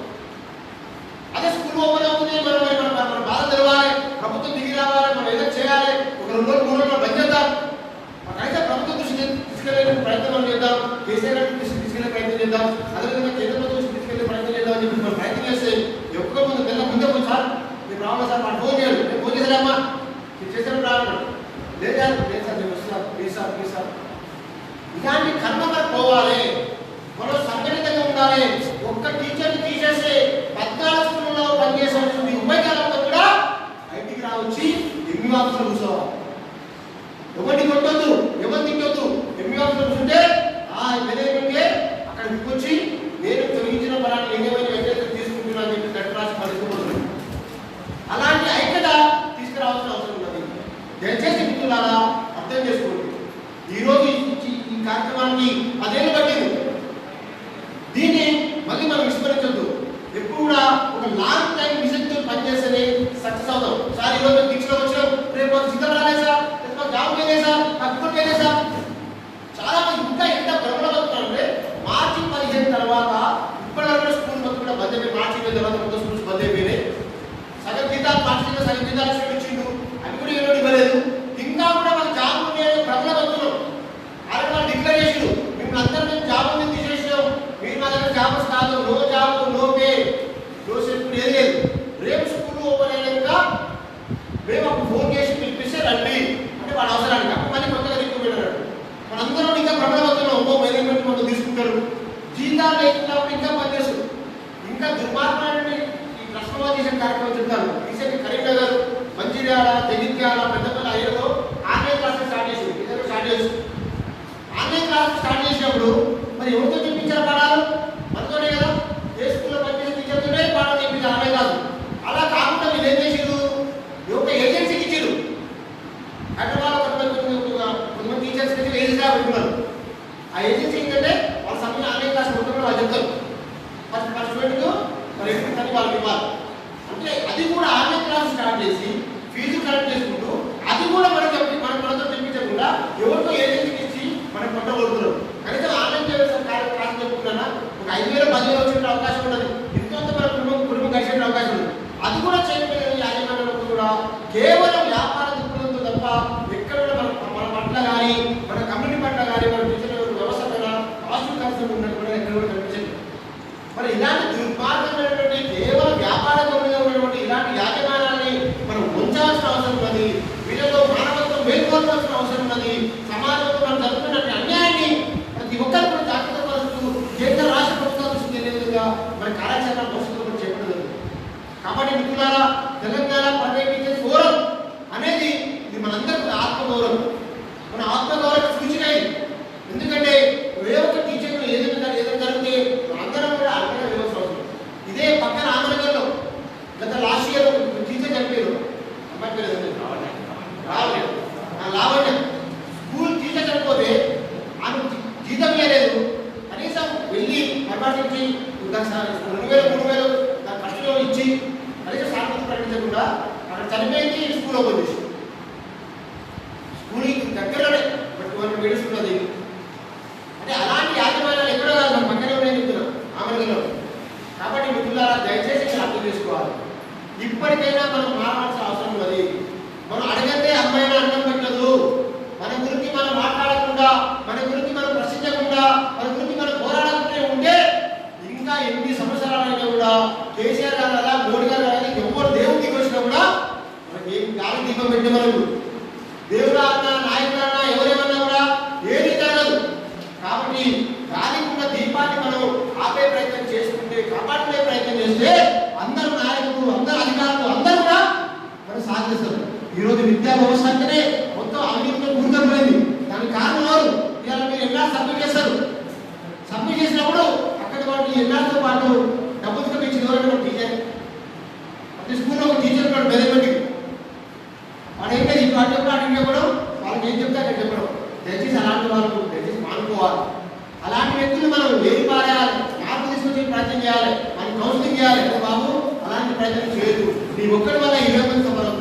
అదే స్కూల్ ఓపెన్ అవుతుంది, మన బాధ తెలవాలి, ప్రభుత్వం దిగి రావాలి, మనం ఏదో చేయాలి. ఒక 2 రోజులు 3 రోజులు బంద్ చేద్దాం, అయితే ప్రభుత్వం దృష్టి తీసుకెళ్లే ప్రయత్నం చేద్దాం, కేసీఆర్ దృష్టి తీసుకెళ్లే ప్రయత్నం చేద్దాం, అదేవిధంగా కేంద్ర ప్రభుత్వం దృష్టి తీసుకెళ్లే ప్రయత్నం చేద్దాం అని చెప్పి మనం ప్రయత్నం చేస్తే ఎక్కువ ముందు ముందే పోయి సార్ మీరు రావాలి సార్ మనం ఫోన్ చేయాలి, నేను ఫోన్ చేశారమ్మా మీరు చేసేటప్పుడు రావాలి లేదు సార్ నేను వస్తున్నాను ప్లీజ్ సార్. ఇలాంటి కర్మ మనకు పోవాలి, మనం సంఘటితంగా ఉండాలి. ఒక్క టీచర్ని తీసేస్తే 14 స్కూల్లో పనిచేసేటువంటి ఉపాధ్యాయులతో కూడా బయటికి రావచ్చి ఎంఈ ఆఫీసులో కూర్చోవాలి. ఎవరిని కొట్టొద్దు, ఎవరిని తిట్టొద్దు. ఎంఈ ఆఫీసులో కూర్చుంటే ఏదైతే అక్కడ దిక్కొచ్చి నేను తొలగించిన పరాన్ని ఏదేమైనా వ్యక్తిగత తీసుకుంటున్నా అని చెప్పి లెటర్ రాసి పడుకోబోతుంది. అలాంటి ఐక్యత తీసుకురావాల్సిన అవసరం ఉన్నది. దయచేసి మిత్రులారా అర్థం చేసుకోండి. ఈరోజు ఈ కార్యక్రమానికి 10 ఏళ్ళు పట్టింది. దీన్ని మళ్ళీ మనం విస్మరించద్దు. ఎప్పుడు కూడా ఒక లాంగ్ టైం విజన్తో పనిచేస్తేనే సక్సెస్ అవుతాం. సార్ ఈరోజు దీక్షలో వచ్చినాం, రేపు సిద్ధం రాలేదు సార్, రేపు జాబ్ లేదు సార్, తక్కువ లేదు సార్. చాలా మంది ఇంకా ఎంత ప్రబలమవుతున్నారంటే మార్చి 15 తర్వాత ఇప్పటివరకు స్కూల్ మొత్తం కూడా బంద్ అయిపోయి, మార్చి 20 తర్వాత మొత్తం స్కూల్స్ బంద్ అయిపోయినాయి. సగం జీతాలు మార్చి సగం జీతాలు ఇచ్చిండు, అవి కూడా ఏదో ఇవ్వలేదు. ఇంకా కూడా మన జాబ్ ప్రబలమవుతున్నాం. అలాగే వాళ్ళు డిక్లేర్ చేసిండు మిమ్మల్ని అందరూ మేము జాబ్ మీద తీసేసినాం, మీరు మా దగ్గర జాబ్స్ కాదు, no job no pay no security ఏది లేదు. రేపు స్కూల్ ఓపెన్ అయినాక మేము అప్పుడు ఫోన్ చేసి పిలిపిస్తే రండి అంటే వాడు అవసరానికి అప్పుడు మళ్ళీ కొత్తగా రిక్రూట్మెంట్. మనందరం ఇంకా ప్రబలమవుతున్నాం. మేనేజ్మెంట్ మనం తీసుకుంటారు, జీతాలు లేకుండా ఇంకా పనిచేస్తారు. ఇంకా దుర్మార్గమైన ఈ ట్రాన్స్ఫర్మేషన్ కార్యక్రమం చెప్తాను. రీసెంట్ కరీంనగర్, మంచిర్యాల, జగిత్యాల, పెద్దపల్లి అయ్యలో ఆన్లైన్ క్లాసెస్ స్టార్ట్ చేసి ఆన్లైన్ క్లాసెస్ స్టార్ట్ చేసినప్పుడు మరి ఎవరితో చెప్పించారు పాఠాలు? మనతోనే కదా. ఏ స్కూల్లో పనిచేసే టీచర్తోనే పాఠాలు చెప్పించారు ఆన్లైన్ క్లాసు. అలా కాకుండా మీరు ఏం చేసారు? ఒక కేవలం వ్యాపార దృక్పథంతో తప్ప ఎక్కడ కూడా మన పట్ల కానీ మన కమ్యూనిటీ పట్ల కానీ మన టీచర్ వ్యవస్థ పైన పాజిటివ్ కాన్సెప్ట్ ఉన్నట్టు కూడా ఎక్కడ కూడా కనిపించదు. మరి ఇలాంటి దుర్మార్గమైనటువంటి కేవలం వ్యాపార ధోరణిగా ఉన్నటువంటి ఇలాంటి యాజమాన్యాన్ని మనం ఉంచాల్సిన అవసరం ఉన్నది. వీళ్ళలో మానవత్వం మేల్కొల్పాల్సిన అవసరం ఉన్నది. సమాజంలో మనం జరుగుతున్న అన్యాయాన్ని ప్రతి ఒక్కరు కూడా జాగ్రత్త పరుస్తూ కేంద్ర రాష్ట్ర ప్రభుత్వాల దృష్టికి వెళ్ళే విధంగా మరి కార్యాచరణ భవిష్యత్తులో కూడా చేపట్టదు. కాబట్టి మిత్రులారా, తెలంగాణ ప్రైవేట్ టీచర్స్ ఫోరం అనేది ఇది మనందరికీ ఆత్మగౌరవం, మన ఆత్మగౌరవ సూచిక. ఎందుకంటే ఏ ఒక్క టీచర్ ఏదైనా జరిగితే అందరం కూడా అర్థంగా వ్యవస్థ అవుతుంది. ఇదే పక్కన ఆంధ్రలో గత లాస్ట్ ఇయర్ టీచర్ చనిపోయారు. అమ్మాయి పేరు లావణ్య. స్కూల్ టీచర్ చనిపోతే ఆమె జీతం ఇవ్వలేదు. కనీసం వెళ్ళి పర్మానెంట్ 2,000 దాని ఖర్చులో ఇచ్చి కనీసం సానుభూతి ప్రకటించకుండా అక్కడ చనిపోయింది. స్కూల్ ఓపెన్ చేసి స్కూల్ దగ్గరలోనే బట్ వేడుస్తున్నది. అంటే అలాంటి యాజమాన్యాలు ఎక్కడో కాదు, మన పక్కనే ఉన్నాయని చెప్తున్నాం ఆమెలో. కాబట్టి మిత్రులారా, దయచేసి మీరు అర్థం చేసుకోవాలి. ఇప్పటికైనా మనం మారాల్సిన అవసరం ఉన్నది. మనం అడగంటే అమ్మాయినా అన్నం పెట్టదు. మన గురించి మనం మాట్లాడకుండా, మన గురించి మనం ప్రశ్నించకుండా, మన గురించి మనం పోరాడకుండా ఉంటే ఇంకా ఎన్ని సంవత్సరాలైనా కూడా కేసీఆర్ గారు అలా మోడీ గారు కానీ ఎవరు దేవుడు దిగి వచ్చినా కూడా మనకి ఏం గాలి దీపం పెట్టే మనకు దేవుడు అన్న నాయకుడు అన్న ఎవరేమన్నా కూడా ఏది జరగదు. కాబట్టి గాలికి ఉన్న దీపాన్ని మనం ఆపే ప్రయత్నం చేసుకుంటే, కాపాడుకునే ప్రయత్నం చేస్తే అందరూ నాయకులు, అందరూ అధికారులు అందరూ కూడా మనం సాధిస్తారు. ఈరోజు విద్యా వ్యవస్థ అంటేనే మొత్తం అవినీతితో కూరుకుపోయింది. దానికి కారణం ఎవరు? ఇవాళ మీరు ఎన్ఆర్ సబ్మిట్ చేస్తారు. సబ్మిట్ చేసినప్పుడు అక్కడ వాళ్ళు ఎన్ఆర్తో పాటు డబ్బులు ఇచ్చిన ఎవరైనా టీచర్, ప్రతి స్కూల్లో ఒక టీచర్ ఉన్నాడు బెదపెట్టి. వాడు ఏంటంటే ఇటు అటు చెప్పడం అటు చెప్పడం, వాళ్ళకి ఏం చెప్తే అక్కడ చెప్పడం. దయచేసి అలాంటి వాళ్ళకు దయచేసి మానుకోవాలి. అలాంటి వ్యక్తులు మనం వేడి పారేయాలి, మార్పు తీసుకొచ్చి ప్రయత్నం చేయాలి, మనం కౌన్సిలింగ్ చేయాలి. బాబు అలాంటి ప్రయత్నం చేయదు, నీ ఒక్కడి వల్ల 20 మంది సభలు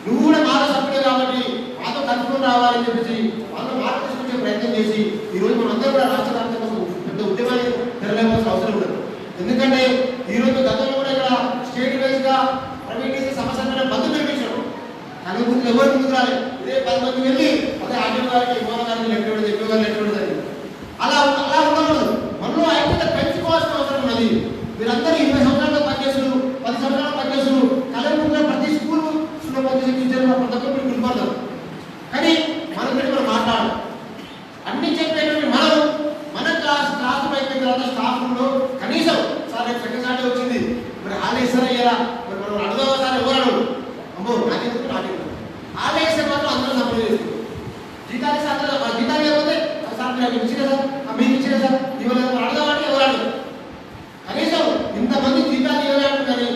నువ్వు కూడా మాలో సభ్యుడు కాబట్టి మాతో కలుపుకొని రావాలని చెప్పేసి వాళ్ళు మార్పు తీసుకొచ్చే ప్రయత్నం చేసి ఈరోజు మనందరూ కూడా రాష్ట్ర వ్యాప్తంగా పెద్ద ఉద్యమాన్ని తెరలేవాల్సిన అవసరం ఉండదు. ఎందుకంటే ఈరోజు గతంలో కూడా ఇక్కడ స్టేట్ వైజ్ గా ప్రైవేట్ టీచర్ సమస్య బంధు నిర్మించారు. కానీ ముందు ఎవరు ముందుకు రాలేదు. ఇదే 10 మంది వెళ్ళి అదే ఆర్టీఓ గారికి, మోహన్ గారికి లెక్క ఇవ్వడం, చెప్పే గారు లెక్క ఇవ్వడం. అలా ఉండకూడదు. మనలో ఐక్యత పెంచుకోవాల్సిన అవసరం ఉన్నది. మీరందరూ 20 సంవత్సరాలు పనిచేస్తారు, 10 సంవత్సరాలు పనిచేస్తారు. కలెక్టర్ ప్రతి స్కూల్ పనిచేసే టీచర్ ప్రతి ఒక్కరు మీరు గుర్తుపడతారు. కానీ మనం పెట్టి మనం మాట్లాడాలి. అన్ని చెప్పేటువంటి మన క్లాస్ అయిపోయిన తర్వాత స్టాఫ్ రూమ్లో కనీసం సార్ రేపు సెకండ్ సార్డే వచ్చింది, మరి హాల్ ఇస్తారా ఇయ్యారా, మరి మనం అడుగుదామా సార్, ఎవరు అమ్మో నాకెందుకు హాల్ వేస్తే మాత్రం అందరూ సపోర్ట్ చేస్తారు. జీతాలు ఇస్తే అందరూ, జీతాలు లేకపోతే సార్ మీకు ఇచ్చిన సార్, మీకు ఇచ్చిన సార్ ఇవ్వలేదు, అడగమంటే ఎవరు అడగదు. కనీసం ఇంతమంది జీతాలు ఇవ్వలేదు. కానీ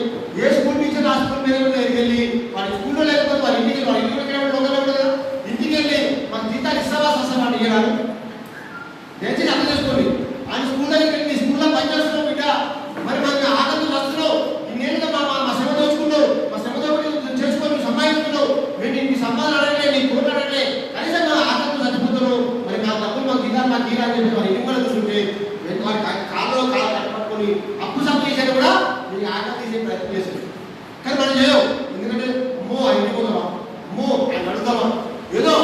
ఏ స్కూల్ టీచర్ ఆ స్కూల్ మేనేజ్మెంట్ దగ్గరికి వెళ్ళి వాడి స్కూల్లో లేకపోతే వాళ్ళ ఇంటికి ఇంటికి వెళ్ళి మన జీతాలు ఇస్తావా వస్తావా అని ఇవ్వడాలి. దయచేసి అర్థం చేసుకోండి. ఆయన స్కూల్ దగ్గరికి వెళ్ళి స్కూల్లో పనిచేస్తున్నావు బిడ్డ, మరి మన ఆకలి వస్తున్నావు, ఇన్నేళ్ళుగా మా శ్రమ దోచుకున్నావు, మా శ్రమ చేసుకొని సంపాదించుకున్నావు, మేము నీకు సంపాదన అడగలే, నీకు కోట్లు అడగలే, కనీసం మా ఆకలితో చచ్చిపోతున్నావు, మరి మా డబ్బులు మాకు జీతాలు మాకు తీరాలని చెప్పి మరి ఇంటి కూడా చూస్తుంటే వారి కాళ్ళలో కాళ్ళు కట్టుకొని అప్పు సంపాదించారు కూడా నీకు ఆకలి తీసే ప్రయత్నం చేస్తుంది. కానీ మనం చేయవు. ఎందుకంటే అమ్మో ఆయన ఇంటికి పోతావా, అమ్మో ఆయన అడుగుతావా, ఏదో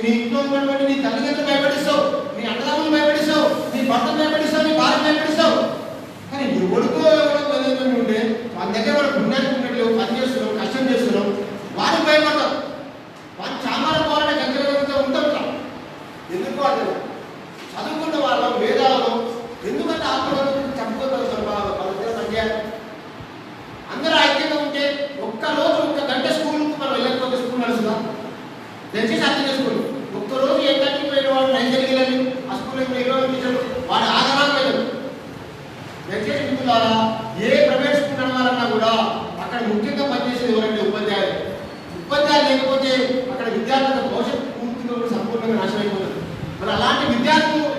నీ ఇంట్లో ఉన్నటువంటి నీ తల్లిదండ్రులు భయపడిస్తావు, నీ అన్నదమ్ములు భయపడిస్తావు, నీ భర్తను భయపడిస్తావు, నీ భార్య భయపడిస్తావు. కానీ నీ ఒడుకో ఉంటే వాళ్ళ దగ్గర వాళ్ళ పుణ్యానికి ఉన్నట్లు పని చేస్తున్నాం, కష్టం చేస్తున్నాం, వారికి భయపడతాం. వాళ్ళు చాలా పోవాలంటే గంటలు ఉంటాం. ఎందుకు అంటే చదువుకున్న వాళ్ళం వేదాలను ఎందుకంటే ఆత్మహత్య చంపుకోగలుగుతారు. వాళ్ళ సంఖ్యాలు అందరూ ఐక్యంగా ఉంటే ఒక్కరోజు 1 గంట స్కూల్కి మనం వెళ్ళకపోతే స్కూల్ నడుస్తుందా? దయచేసి అర్థం చేసుకోండి. ఒక్కరోజు 8 గంటలకు పోయిన వాడు 9 గంటలకు వెళ్ళాలి, ఆ స్కూల్లో 20 టీచర్లు వాడు ఆధారాలు వెళ్ళదు. దయచేసి మిత్రులారా, ఏ ప్రైవేట్ స్కూల్ నడవాలన్నా కూడా అక్కడ ముఖ్యంగా పనిచేసేది ఎవరంటే ఉపాధ్యాయులు. ఉపాధ్యాయులు లేకపోతే అక్కడ విద్యార్థుల భవిష్యత్తు పూర్తిగా కూడా సంపూర్ణంగా నాశనం అయిపోతుంది. మరి అలాంటి విద్యార్థులు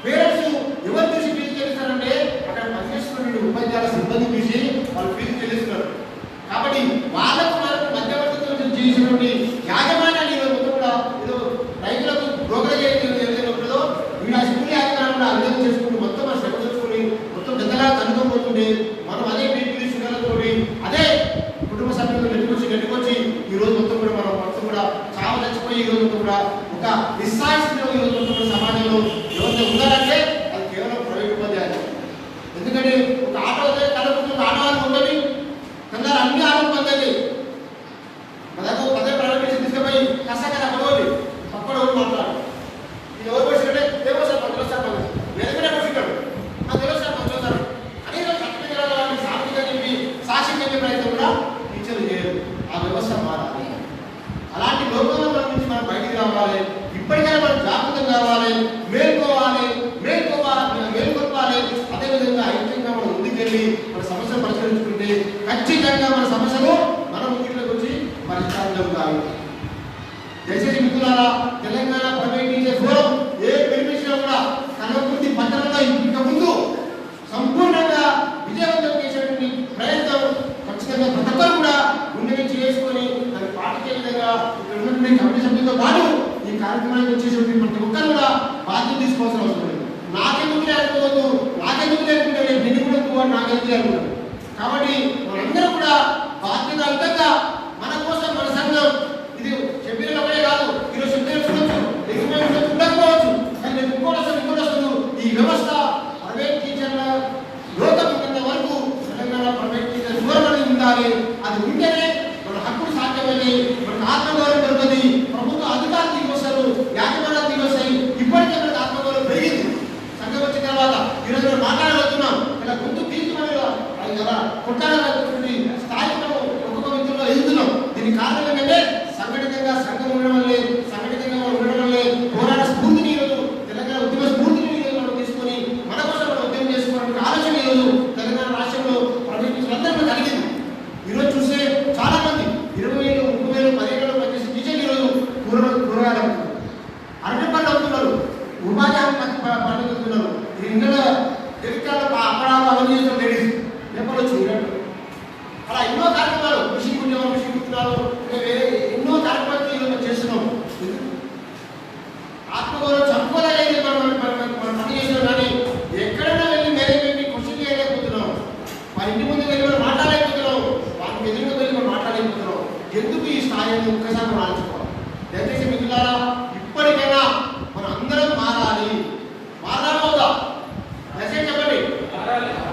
పేరెంట్స్ ఎవరు చూసి ఫీజు చెల్లిస్తారంటే అక్కడ పనిచేస్తున్న ఉపాధ్యాయుల సిబ్బంది చూసి వాళ్ళు ఫీజు చెల్లిస్తున్నారు. కాబట్టి వాళ్ళకు మనకు మధ్యవర్తిత్వం చేసినటువంటి యాజమాన్యాన్ని మొత్తం కూడా ఏదో ఈ రోజు మొత్తం కూడా మనం మొత్తం కూడా చావు చచ్చిపోయి ఈ రోజు మొత్తం కూడా ఒక నిస్సాయిస్తున్న ఈ రోజు మొత్తం కూడా సమాజంలో ఎవరైతే ఉన్నారంటే అది కేవలం ప్రైవేట్ ఉపాధ్యాయులు. ఎందుకంటే ఒక ఆటో కలుపుతున్న ఆటో అని ఉండదు, కన్నా అన్ని ఆటో పొందండి. మన దగ్గర పదే ప్రైవేట్ తీసుకుపోయి కష్టకర పడవద్దు, పక్కన ఎవరు మాట్లాడు. ఇది ఎవరు వచ్చినట్టే ఏమో సార్ మధ్యలో సార్ వేరే వచ్చినాడు నాకు తెలియదు సార్ మధ్యలో సార్ అని చట్టం సాక్షిగా చెప్పి సాక్షి చెప్పే ప్రయత్నం కూడా టీచర్లు చేయరు. ఆ వ్యవస్థ మారాలి. అలాంటి లోకంలో మన నుంచి మనం బయటికి రావాలి. ఇప్పటికైనా మనం జాగ్రత్త కావాలి, మేల్కోవాలి. అదేవిధంగా ఐక్యంగా మనం ముందుకెళ్ళి మన సమస్యలు పరిష్కరించుకుంటే ఖచ్చితంగా మన సమస్యలు మన ముందులోకి వచ్చి పరిష్కారం జరుగుతాయి. దయచేసి మిత్రులారా, తెలంగాణ ప్రైవేట్ టీచర్ ఫోరం ఏ పిలిపించినా కూడా కనపూర్తి పట్టణంలో ఇంకా ముందు సంపూర్ణంగా విజయవంతం చేసేటువంటి ప్రయత్నం ఖచ్చితంగా ప్రతి ఒక్కరు కూడా గుండె చేసుకొని దాన్ని పాటించే విధంగా ఇక్కడ ఉన్నటువంటి కమిటీ సభ్యులతో పాటు ఈ కార్యక్రమానికి వచ్చేటువంటి ప్రతి ఒక్కరు కూడా బాధ్యత తీసుకోవాల్సిన అవసరం లేదు. నాకెందుకు లేకపోవద్దు, నాకెందుకు లేకుండా నేను నిన్ను కూడా పోవాలి, నాకెందుకు లేకుండా. కాబట్టి మనందరూ కూడా బాధ్యతాయుతంగా మన కోసం మన సంఘం ఇది చెప్పిన ఒకటే కాదు, ఈరోజు చెప్పిన ఉండకపోవచ్చు, కానీ నేను ఇంకోటి వస్తుంది. ఈ వ్యవస్థ ప్రైవేట్ టీచర్ల లోకం ఉన్నంత వరకు తెలంగాణ ప్రైవేట్ టీచర్ దూరం అనేది ఉండాలి. అది ఉంటేనే మన హక్కులు సాధ్యమని, మనకు ఆత్మగౌరవం దొరుకుతుంది. ప్రభుత్వ అధికారులు దిగొస్తారు, యాజమాన్యాలు దిగొస్తాయి. ఇప్పటికే మనకు ఆత్మగౌరవం పెరిగింది. సంఘం వచ్చిన తర్వాత ఈరోజు మనం మాట్లాడగలుగుతున్నాం. ఇలా గొంతు తీసుకుని కొట్టాలన్నటువంటి స్థాయి మనం ఒక్కొక్క వ్యక్తుల్లో ఎదుగుతున్నాం. దీనికి కారణం ఏంటంటే సంఘటితంగా సంఘం ఉండడం వల్లే, సంఘటితంగా ఉండడం వల్లే పోరాట స్ఫూర్తిని ఈరోజు తెలంగాణ ఉద్యమ స్ఫూర్తిని ఈరోజు మనం తీసుకొని మన కోసం మనం ఉద్యమం చేసుకోవడానికి ఆలోచన ఈరోజు తెలంగాణ రాష్ట్రంలో ప్రవేశించినందరూ కలిగింది. ఈరోజు చూస్తే చాలా మంది 20,000, 30,000, 15,000 పనిచేసే టీచర్లు ఈరోజు కూరగాయలు అవుతున్నారు, అరటి పండ్లు అవుతున్నారు, ఉపాధి పండుగ అవుతున్నారు. ఇంట్లో ఎక్కడ అప్పడాలు అవన్నీ చేసిన లేడీస్ ఎప్పుడు చూడండి. అలా ఎన్నో కార్యక్రమాలు మిషన్ కుట్టినారు, వేరే ఎన్నో కార్యక్రమాలు ఈరోజు చేస్తున్నాం. ఆత్మగౌరవం చంపుకోలేదు మనం పని చేసినాం. కానీ ఎక్కడైనా వెళ్ళి మేనేజ్మెంట్ని క్వశ్చన్ చేయలేకపోతున్నాం, వాళ్ళ ఇంటి ముందు వెళ్ళి మనం మాట్లాడలేకపోతున్నాం, వాళ్ళకి ఎదురుగా వెళ్ళి మనం మాట్లాడలేకపోతున్నాం. ఎందుకు ఈ స్థాయిని ఒక్కసారి మనం ఆలోచించుకోవాలి. దయచేసి మిత్రులారా, ఇప్పటికైనా మనం అందరం మారాలి. మారాలవుదా? దయచేసి చెప్పండి.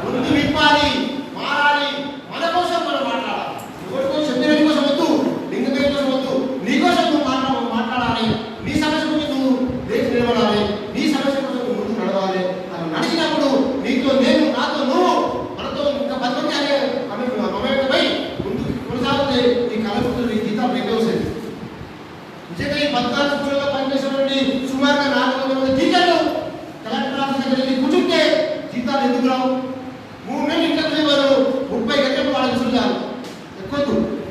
ముందు విప్పాలి, మారాలి. మన కోసం మనం మాట్లాడాలి. ఎవరి కోసం, చెందిన కోసం వద్దు, లింగ పేరు కోసం వద్దు. నీ కోసం నువ్వు మాట్లాడాలి. నీ సమస్య గురించి నువ్వు దేశం నిలబడాలి. నీ సమస్య కోసం నువ్వు ముందుకు నడవాలి. అది నడిచినప్పుడు నీతో నేను, నాతో నువ్వు, మనతో ఇంకా 10 మంది అనే మమేకమై ముందుకు కొనసాగితే ఈ కళాకృతులు ఈ గీతాలు పెద్దవస్తుంది. నిజంగా ఈ 14 స్కూళ్ళలో పనిచేసినటువంటి సుమారుగా 400 మంది టీచర్లు కలెక్టర్ ఆఫీస్ దగ్గర వెళ్ళి కూర్చుంటే జీతాలు ఎందుకు రావు? 3 నెలలు ఇంట్లో కూర్చున్నారు, 30 గంటలు వాళ్ళు కూర్చున్నారు. ఎక్కువ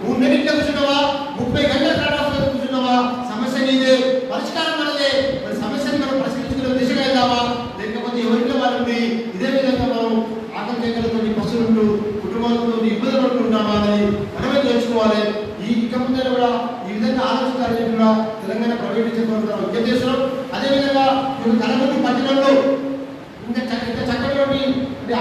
3 నెలలు ఇంట్లో కూర్చున్నావా, 30 గంటలు కలెక్టర్ ఆఫీస్ కూర్చున్నావా? సమస్య నీదే, పరిష్కారం మనదే. మరి సమస్యని మనం పరిష్కరించుకునే దిశగా వెళ్దామా, లేకపోతే ఎవరింట్లో వాళ్ళు ఉండి ఇదే విధంగా మనం ఆకలి కేకలతో పశువులు కుటుంబాలతో ఇబ్బందులు పడుతుంటామా అని మనమే తెలుసుకోవాలి. ఇక ముందే కూడా ఈ విధంగా ఆలోచించాలని కూడా తెలంగాణ ప్రైవేట్ టీచర్ విజ్ఞప్తి చేస్తున్నాం. అదేవిధంగా కలబుర్గి పట్టణంలో ఇంత చక్కటి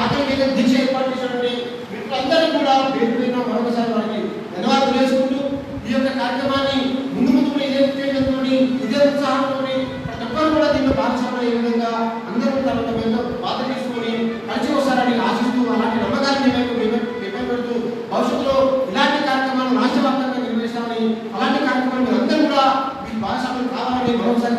ఆకలి కేకల దీక్ష ఏర్పాటు చేసినటువంటి మిత్రులందరూ కూడా పేరు పేరున మరొకసారి వారికి ధన్యవాదాలు చేసుకుంటూ ఈ యొక్క కార్యక్రమాన్ని ముందు ఇదే ఉత్తేజంతో, ఇదే ఉత్సాహంతో ప్రతి ఒక్కరు కూడా దీంట్లో భాగస్వామ్యం అయ్యే విధంగా అందరూ తమ బాధ్యత తీసుకొని కలిసి వస్తారని ఆశిస్తూ, అలాంటి నమ్మకాన్ని పెడుతూ భవిష్యత్తులో ఇలాంటి కార్యక్రమాలు రాష్ట్ర వ్యాప్తంగా నిర్వహిస్తామని, అలాంటి కార్యక్రమాలు అందరూ కూడా ఈ భాగస్వామ్యం కావాలని మరొకసారి